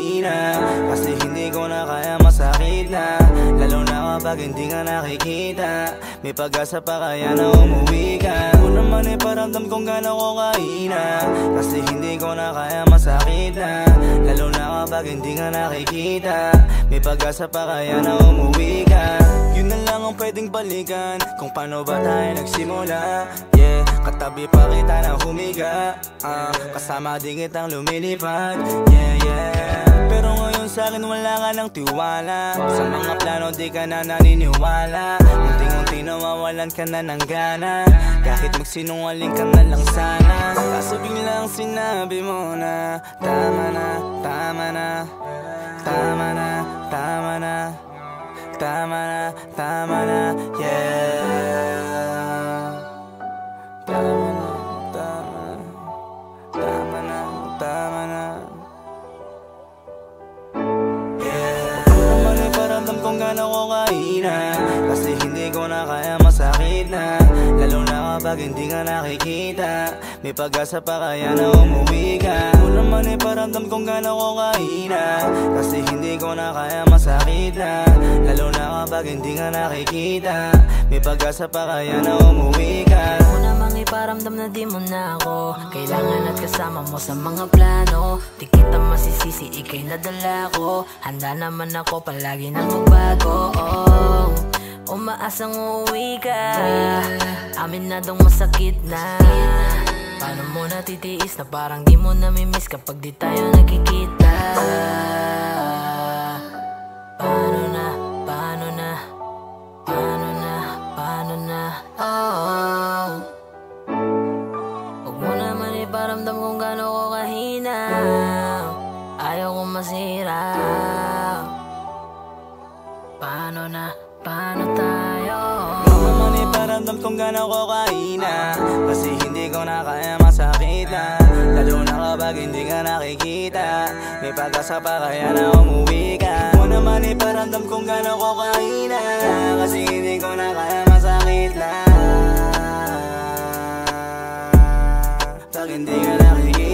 kaina, kasi hindi ko na kaya, masakit na. Lalo na kapag hindi ka nakikita, may pag-asa pa kaya na umuwi ka. Ako naman ay paramdam kung gaano ko kaina, kasi hindi ko na kaya, masakit na. Lalo na kapag hindi ka nakikita, may pag-asa pa kaya na umuwi ka. Yun na lang ang pwedeng balikan, kung paano ba tayo nagsimula. Yeah, katabi pa kita na humiga, kasama din kitang lumilipad. Yeah, yeah. Pero ngayon sa'kin wala ka ng tiwala, sa mga plano di ka na naniniwala. Unti-unti nawawalan ka na ng gana, kahit magsinungaling ka na lang sana. Kaso biglang sinabi mo na tama na, tama na, tama na, tama na, tama na, tama na, yeah. Tama na, tama na, tama na, tama na, yeah. Ako naman ay paramdam kung gaano ko kaina, kasi hindi ko na kaya, masakit na. Lalo na kapag hindi ka nakikita, may pag-asa pa kaya na umuwi ka. Ako naman ay paramdam kung gaano ko kaina, kasi hindi ko na kaya, masakit na. Lalo na kapag hindi ka nakikita, may pag-asa pa kaya na umuwi ka. Ako namang iparamdam na di mo na ako kailangan at kasama mo sa mga plano. Di kita masisisi, ika'y nadala ko. Handa naman ako palagi na magbago. Umaasang uuwi ka, amin na dong masakit na. Paano mo natitiis na parang di mo namimiss kapag di tayo nagkikita? Paano na, paano na, paano na, paano na, oh. Huwag mo naman iparamdam kung gaano ko kahina, ayaw kong masira. Paano na, paano tayo? Huwag naman iparamdam kung gaano ko kaina, kasi hindi ko na kaya, masakit na. Lalo na kapag hindi ka nakikita, may pag-asa pa kaya na umuwi ka. Huwag naman iparamdam kung gaano ko kaina, kasi hindi ko na kaya, masakit na. Pag hindi ka nakikita,